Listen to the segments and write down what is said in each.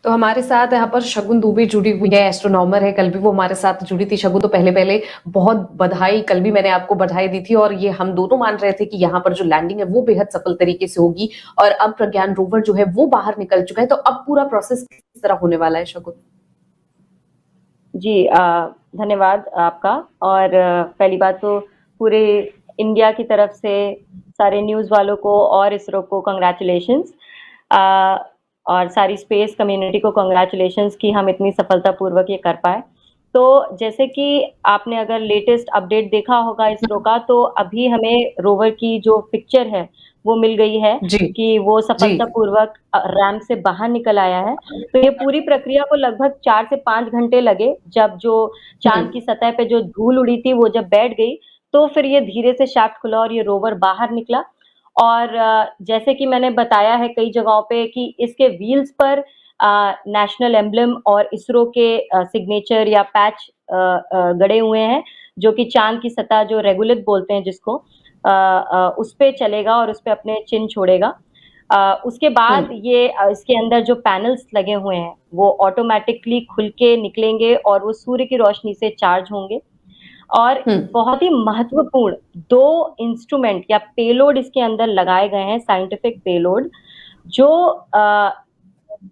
तो हमारे साथ यहाँ पर शगुन दुबे जुड़ी हुई है, एस्ट्रोनॉमर है। कल भी वो हमारे साथ जुड़ी थी। शगुन, तो पहले पहले बहुत बधाई। कल भी मैंने आपको बधाई दी थी और ये हम दोनों मान रहे थे कि यहाँ पर जो लैंडिंग है वो बेहद सफल तरीके से होगी और अब प्रज्ञान रोवर जो है वो बाहर निकल चुका है। तो अब पूरा प्रोसेस किस तरह होने वाला है शगुन? जी धन्यवाद आपका। और पहली बात तो पूरे इंडिया की तरफ से सारे न्यूज़ वालों को और इसरो को कंग्रेचुलेशंस, और सारी स्पेस कम्युनिटी को कंग्रेचुलेशंस कि हम इतनी सफलतापूर्वक ये कर पाए। तो जैसे कि आपने अगर लेटेस्ट अपडेट देखा होगा इसरो का, तो अभी हमें रोवर की जो पिक्चर है वो मिल गई है जी कि वो जी। सफलतापूर्वक रैम से बाहर निकल आया है। तो ये पूरी प्रक्रिया को लगभग 4 से 5 घंटे लगे। जब जो चांद की सतह पे जो धूल उड़ी थी वो जब बैठ गई, तो फिर ये धीरे से शाफ्ट खुला और ये रोवर बाहर निकला। और जैसे कि मैंने बताया है कई जगहों पे कि इसके व्हील्स पर नेशनल एम्बलम और इसरो के सिग्नेचर या पैच गड़े हुए हैं, जो कि चांद की सतह जो रेगुलेट बोलते हैं जिसको, उस पे चलेगा और उस पे अपने चिन्ह छोड़ेगा। उसके बाद ये इसके अंदर जो पैनल्स लगे हुए हैं वो ऑटोमेटिकली खुल के निकलेंगे और वो सूर्य की रोशनी से चार्ज होंगे। और बहुत ही महत्वपूर्ण 2 इंस्ट्रूमेंट या पेलोड इसके अंदर लगाए गए हैं, साइंटिफिक पेलोड, जो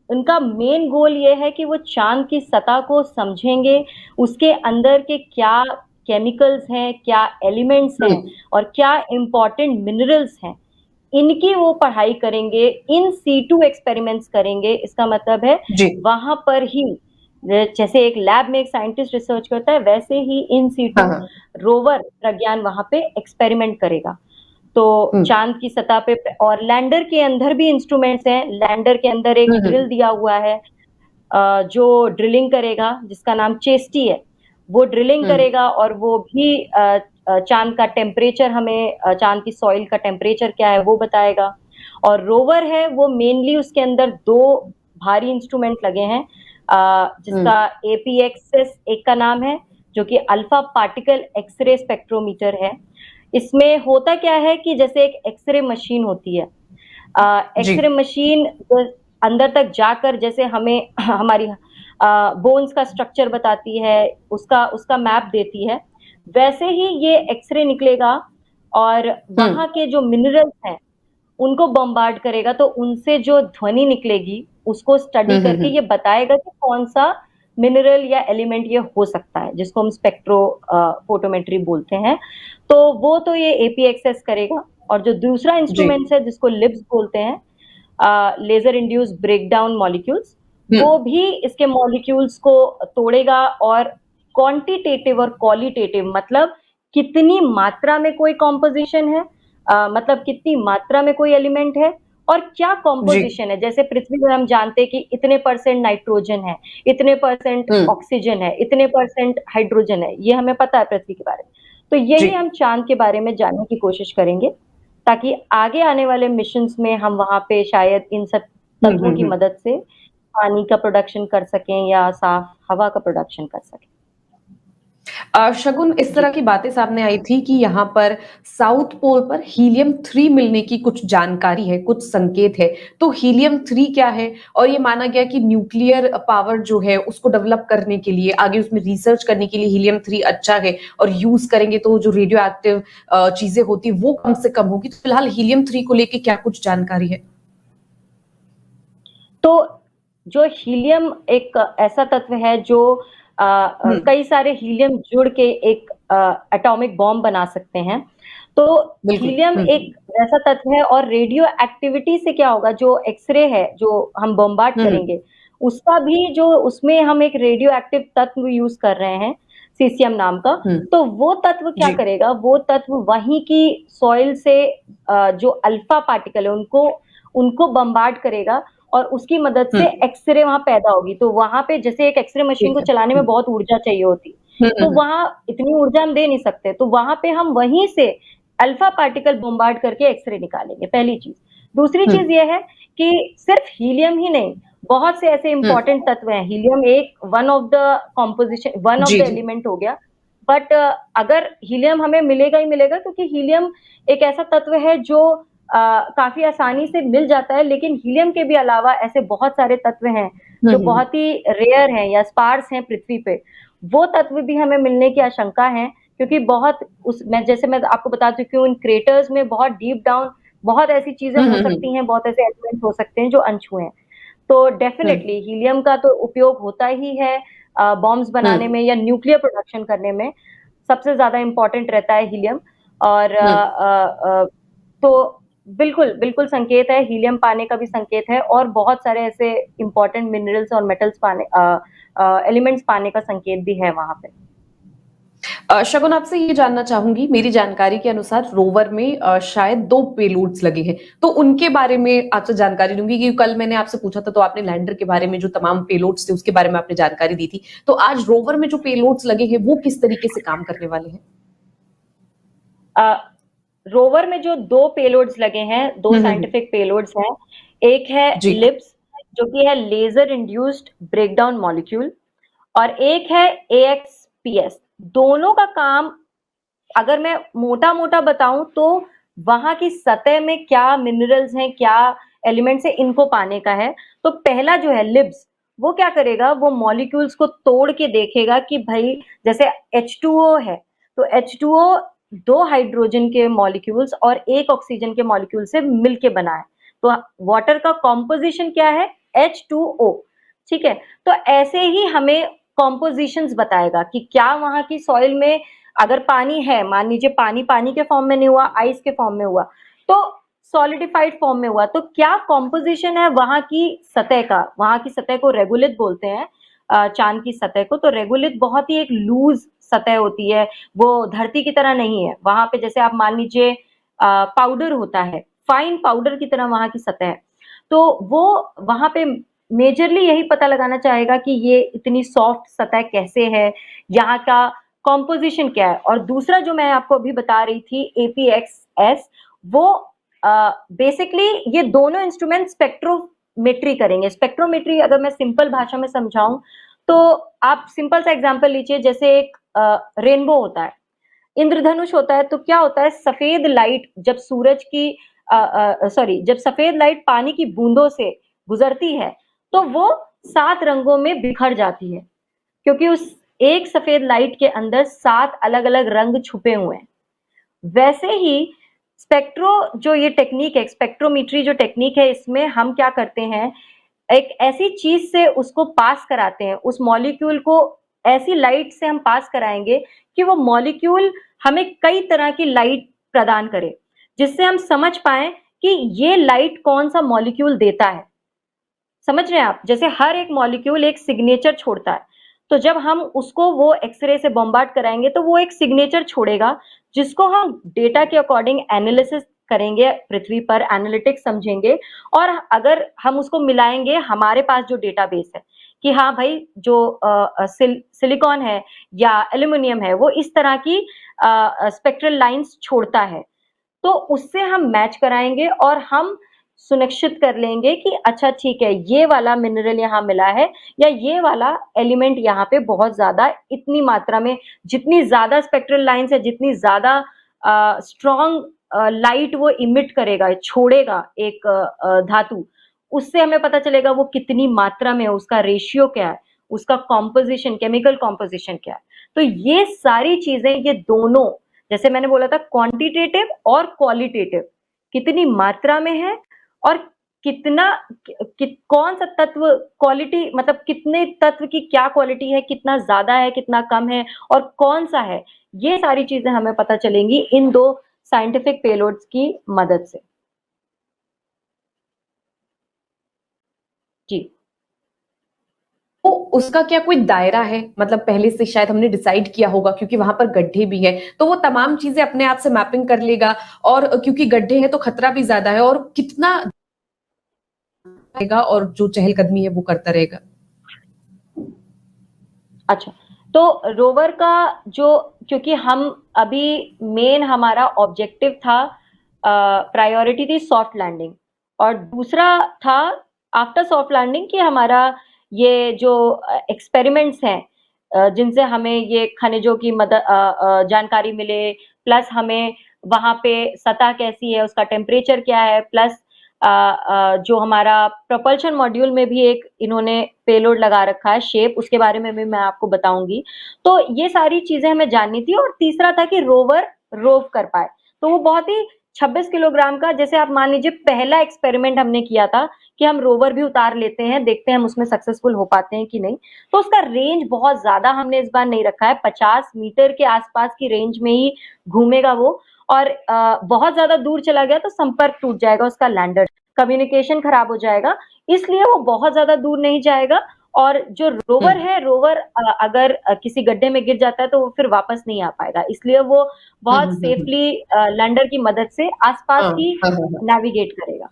उनका मेन गोल ये है कि वो चांद की सतह को समझेंगे, उसके अंदर के क्या केमिकल्स हैं, क्या एलिमेंट्स हैं और क्या इंपॉर्टेंट मिनरल्स हैं, इनकी वो पढ़ाई करेंगे, इन सीटू एक्सपेरिमेंट्स करेंगे। इसका मतलब है वहां पर ही, जैसे एक लैब में एक साइंटिस्ट रिसर्च करता है, वैसे ही इन सीटू रोवर प्रज्ञान वहां पे एक्सपेरिमेंट करेगा। तो चांद की सतह पे और लैंडर के अंदर भी इंस्ट्रूमेंट्स हैं। लैंडर के अंदर एक ड्रिल दिया हुआ है जो ड्रिलिंग करेगा, जिसका नाम चेस्टी है। वो ड्रिलिंग करेगा और वो भी चांद का टेम्परेचर, हमें चांद की सॉइल का टेम्परेचर क्या है वो बताएगा। और रोवर है वो मेनली उसके अंदर 2 भारी इंस्ट्रूमेंट लगे हैं, जिसका एपीएक्सिस एक का नाम है, जो कि अल्फा पार्टिकल एक्सरे स्पेक्ट्रोमीटर है। इसमें होता क्या है कि जैसे एक एक्सरे मशीन होती है, एक्सरे मशीन अंदर तक जाकर जैसे हमें हमारी बोन्स का स्ट्रक्चर बताती है, उसका मैप देती है, वैसे ही ये एक्सरे निकलेगा और वहां के जो मिनरल्स हैं उनको बम्बार्ड करेगा। तो उनसे जो ध्वनि निकलेगी उसको स्टडी करके ये बताएगा कि कौन सा मिनरल या एलिमेंट ये हो सकता है, जिसको हम स्पेक्ट्रो फोटोमेट्री बोलते हैं। तो वो तो ये एपीएक्सएस करेगा। और जो दूसरा इंस्ट्रूमेंट है जिसको लिब्स बोलते हैं, लेजर इंड्यूस ब्रेकडाउन मॉलिक्यूल्स, वो भी इसके मॉलिक्यूल्स को तोड़ेगा और क्वांटिटेटिव और क्वालिटेटिव, मतलब कितनी मात्रा में कोई कॉम्पोजिशन है, मतलब कितनी मात्रा में कोई एलिमेंट है और क्या कॉम्पोजिशन है। जैसे पृथ्वी पर हम जानते हैं कि इतने परसेंट नाइट्रोजन है, इतने परसेंट ऑक्सीजन है, इतने परसेंट हाइड्रोजन है, ये हमें पता है पृथ्वी के बारे में। तो यही हम चांद के बारे में जानने की कोशिश करेंगे, ताकि आगे आने वाले मिशंस में हम वहां पे शायद इन सब तत्वों की मदद से पानी का प्रोडक्शन कर सकें या साफ हवा का प्रोडक्शन कर सकें। शगुन, इस तरह की बातें सामने आई थी कि यहाँ पर साउथ पोल पर हीलियम 3 मिलने की कुछ जानकारी है, कुछ संकेत है। तो हीलियम 3 क्या है? और ये माना गया कि न्यूक्लियर पावर जो है उसको डेवलप करने के लिए, आगे उसमें रिसर्च करने के लिए हीलियम 3 अच्छा है और यूज करेंगे तो जो रेडियो एक्टिव चीजें होती वो कम से कम होगी। तो फिलहाल हीलियम 3 को लेके क्या कुछ जानकारी है? तो जो हीलियम एक ऐसा तत्व है जो कई सारे हीलियम जुड़ के एक एटॉमिक बॉम्ब बना सकते हैं। तो हीलियम एक ऐसा तत्व है, और रेडियो एक्टिविटी से क्या होगा, जो एक्सरे है जो हम बॉम्बार्ड करेंगे उसका भी, जो उसमें हम एक रेडियो एक्टिव तत्व यूज कर रहे हैं सीसियम नाम का, तो वो तत्व क्या करेगा, वो तत्व वहीं की सॉइल से जो अल्फा पार्टिकल है उनको बम्बार्ड करेगा और उसकी मदद से एक्सरे वहां पैदा होगी। तो वहां पे जैसे एक एक्सरे मशीन को चलाने में बहुत ऊर्जा चाहिए होती, तो वहां इतनी ऊर्जा हम दे नहीं सकते, तो वहां पे हम वहीं से अल्फा पार्टिकल बॉम्बार्ड करके एक्सरे निकालेंगे, पहली चीज। दूसरी चीज ये है कि सिर्फ हीलियम ही नहीं, बहुत से ऐसे इंपॉर्टेंट तत्व हैं। हीलियम एक वन ऑफ द एलिमेंट हो गया, बट अगर हीलियम हमें मिलेगा ही मिलेगा, क्योंकि हीलियम एक ऐसा तत्व है जो काफी आसानी से मिल जाता है। लेकिन हीलियम के भी अलावा ऐसे बहुत सारे तत्व हैं जो बहुत ही रेयर हैं या स्पार्स हैं पृथ्वी पे, वो तत्व भी हमें मिलने की आशंका है, क्योंकि बहुत मैं आपको बता चुकी हूँ, इन क्रेटर्स में बहुत डीप डाउन बहुत ऐसी चीजें हो सकती हैं, बहुत ऐसे एलिमेंट हो सकते हैं जो अनछुए हैं। तो डेफिनेटली हीलियम का तो उपयोग होता ही है बॉम्ब्स बनाने में या न्यूक्लियर प्रोडक्शन करने में, सबसे ज्यादा इंपॉर्टेंट रहता है हीलियम। और तो बिल्कुल बिल्कुल संकेत है, हीलियम पाने का भी संकेत है, और बहुत सारे ऐसे इंपॉर्टेंट मिनरल्स और मेटल्स पाने एलिमेंट्स पाने का संकेत भी है वहां पे। शगुन, आपसे ये जानना चाहूंगी, मेरी जानकारी के अनुसार रोवर में शायद 2 पेलोड्स लगे हैं, तो उनके बारे में आपसे जानकारी लूंगी, क्योंकि कल मैंने आपसे पूछा था तो आपने लैंडर के बारे में जो तमाम पेलोड्स थे उसके बारे में आपने जानकारी दी थी। तो आज रोवर में जो पेलोड्स लगे हैं वो किस तरीके से काम करने वाले हैं? रोवर में जो 2 पेलोड्स लगे हैं, 2 साइंटिफिक पेलोड्स हैं, एक है लिब्स जो कि है लेजर इंड्यूस्ड ब्रेकडाउन मॉलिक्यूल, और एक है AXPS। दोनों का काम अगर मैं मोटा मोटा बताऊं तो वहां की सतह में क्या मिनरल्स हैं, क्या एलिमेंट्स है, इनको पाने का है। तो पहला जो है लिब्स, वो क्या करेगा, वो मॉलिक्यूल्स को तोड़ के देखेगा कि भाई जैसे H2O है, तो H2O 2 हाइड्रोजन के मॉलिक्यूल्स और 1 ऑक्सीजन के मॉलिक्यूल से मिलके बना है, तो वाटर का कॉम्पोजिशन क्या है, H2O। ठीक है, तो ऐसे ही हमें कॉम्पोजिशंस बताएगा कि क्या वहां की सॉइल में अगर पानी है, मान लीजिए पानी पानी के फॉर्म में नहीं हुआ, आइस के फॉर्म में हुआ, तो सॉलिडिफाइड फॉर्म में हुआ, तो क्या कॉम्पोजिशन है वहां की सतह का। वहां की सतह को रेगुलित बोलते हैं, चांद की सतह को। तो रेगुलित बहुत ही एक लूज सतह होती है, वो धरती की तरह नहीं है। वहां पे जैसे आप मान लीजिए पाउडर होता है, फाइन पाउडर की तरह वहां की सतह है। तो वो वहां पे मेजरली यही पता लगाना चाहेगा कि ये इतनी सॉफ्ट सतह कैसे है, यहाँ का कॉम्पोजिशन क्या है। और दूसरा जो मैं आपको अभी बता रही थी APXS, वो बेसिकली ये दोनों इंस्ट्रूमेंट स्पेक्ट्रोमेट्री करेंगे। स्पेक्ट्रोमेट्री अगर मैं सिंपल भाषा में समझाऊं तो आप सिंपल सा एग्जांपल लीजिए, जैसे एक रेनबो होता है, इंद्रधनुष होता है, तो क्या होता है, सफेद लाइट जब सूरज की जब सफेद लाइट पानी की बूंदों से गुजरती है तो वो 7 रंगों में बिखर जाती है, क्योंकि उस एक सफेद लाइट के अंदर 7 अलग अलग रंग छुपे हुए हैं। वैसे ही स्पेक्ट्रो जो ये टेक्निक है, स्पेक्ट्रोमीट्री जो टेक्निक है, इसमें हम क्या करते हैं, एक ऐसी चीज से उसको पास कराते हैं, उस मॉलिक्यूल को ऐसी लाइट से हम पास कराएंगे कि वो मॉलिक्यूल हमें कई तरह की लाइट प्रदान करे, जिससे हम समझ पाए कि ये लाइट कौन सा मॉलिक्यूल देता है। समझ रहे हैं आप, जैसे हर एक मॉलिक्यूल एक सिग्नेचर छोड़ता है, तो जब हम उसको वो एक्सरे से बॉम्बार्ड कराएंगे तो वो एक सिग्नेचर छोड़ेगा, जिसको हम डेटा के अकॉर्डिंग एनालिसिस करेंगे, पृथ्वी पर एनालिटिक्स समझेंगे, और अगर हम उसको मिलाएंगे हमारे पास जो डेटाबेस है कि हाँ भाई जो सिलिकॉन है या एल्यूमिनियम है वो इस तरह की स्पेक्ट्रल लाइंस छोड़ता है, तो उससे हम मैच कराएंगे और हम सुनिश्चित कर लेंगे कि अच्छा ठीक है, ये वाला मिनरल यहाँ मिला है या ये वाला एलिमेंट यहाँ पे बहुत ज्यादा इतनी मात्रा में, जितनी ज्यादा स्पेक्ट्रल लाइंस है, जितनी ज्यादा स्ट्रॉन्ग लाइट वो इमिट करेगा, छोड़ेगा एक धातु, उससे हमें पता चलेगा वो कितनी मात्रा में है, उसका रेशियो क्या है, उसका कॉम्पोजिशन, केमिकल कॉम्पोजिशन क्या है। तो ये सारी चीजें, ये दोनों, जैसे मैंने बोला था क्वांटिटेटिव और क्वालिटेटिव, कितनी मात्रा में है और कितना कौन सा तत्व क्वालिटी, मतलब कितने तत्व की क्या क्वालिटी है, कितना ज्यादा है, कितना कम है, और कौन सा है, ये सारी चीजें हमें पता चलेंगी इन 2 साइंटिफिक पेलोड्स की मदद से। जी, तो उसका क्या कोई दायरा है, मतलब पहले से शायद हमने डिसाइड किया होगा, क्योंकि वहां पर गड्ढे भी हैं, तो वो तमाम चीजें अपने आप से मैपिंग कर लेगा, और क्योंकि गड्ढे हैं तो खतरा भी ज्यादा है, और कितना रहेगा और जो चहलकदमी है वो करता रहेगा। अच्छा, तो रोवर का जो, क्योंकि हम अभी मेन हमारा ऑब्जेक्टिव था, प्रायोरिटी थी सॉफ्ट लैंडिंग, और दूसरा था आफ्टर सॉफ्ट लैंडिंग कि हमारा ये जो एक्सपेरिमेंट्स हैं जिनसे हमें ये खनिजों की मदद जानकारी मिले, प्लस हमें वहां पे सतह कैसी है, उसका टेम्परेचर क्या है, प्लस जो हमारा प्रोपल्शन मॉड्यूल में भी एक इन्होंने पेलोड लगा रखा है शेप, उसके बारे में भी मैं आपको बताऊंगी। तो ये सारी चीजें हमें जाननी थी। और तीसरा था कि रोवर रोव कर पाए, तो वो बहुत ही 26 किलोग्राम का, जैसे आप मान लीजिए पहला एक्सपेरिमेंट हमने किया था कि हम रोवर भी उतार लेते हैं, देखते हैं हम उसमें सक्सेसफुल हो पाते हैं कि नहीं। तो उसका रेंज बहुत ज्यादा हमने इस बार नहीं रखा है, 50 मीटर के आसपास की रेंज में ही घूमेगा वो। और बहुत ज्यादा दूर चला गया तो संपर्क टूट जाएगा उसका, लैंडर कम्युनिकेशन खराब हो जाएगा, इसलिए वो बहुत ज्यादा दूर नहीं जाएगा। और जो रोवर है, रोवर अगर किसी गड्ढे में गिर जाता है तो वो फिर वापस नहीं आ पाएगा, इसलिए वो बहुत हम्म। सेफली लैंडर की मदद से आसपास हाँ ही हाँ हाँ हाँ। नेविगेट करेगा।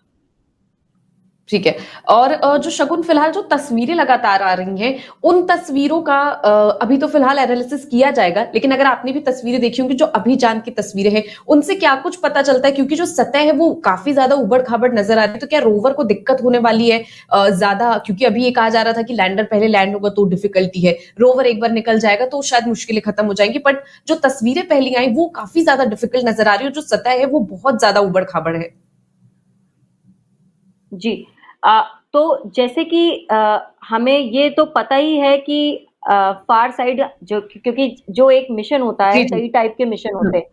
ठीक है। और जो शगुन फिलहाल जो तस्वीरें लगातार आ रही हैं, उन तस्वीरों का अभी तो फिलहाल एनालिसिस किया जाएगा, लेकिन अगर आपने भी तस्वीरें देखी होंगी जो अभी चांद की तस्वीरें हैं, उनसे क्या कुछ पता चलता है? क्योंकि जो सतह है वो काफी ज्यादा उबड़ खाबड़ नजर आ रही है, तो क्या रोवर को दिक्कत होने वाली है ज्यादा? क्योंकि अभी ये कहा जा रहा था कि लैंडर पहले लैंड होगा तो डिफिकल्टी है, रोवर एक बार निकल जाएगा तो शायद मुश्किलें खत्म हो जाएंगी, बट जो तस्वीरें पहली आई वो काफी ज्यादा डिफिकल्ट नजर आ रही है, जो सतह है वो बहुत ज्यादा उबड़ खाबड़ है। जी। तो जैसे कि हमें ये तो पता ही है कि फार साइड, जो क्योंकि जो एक मिशन होता है, जी जी। कई टाइप के मिशन होते हैं।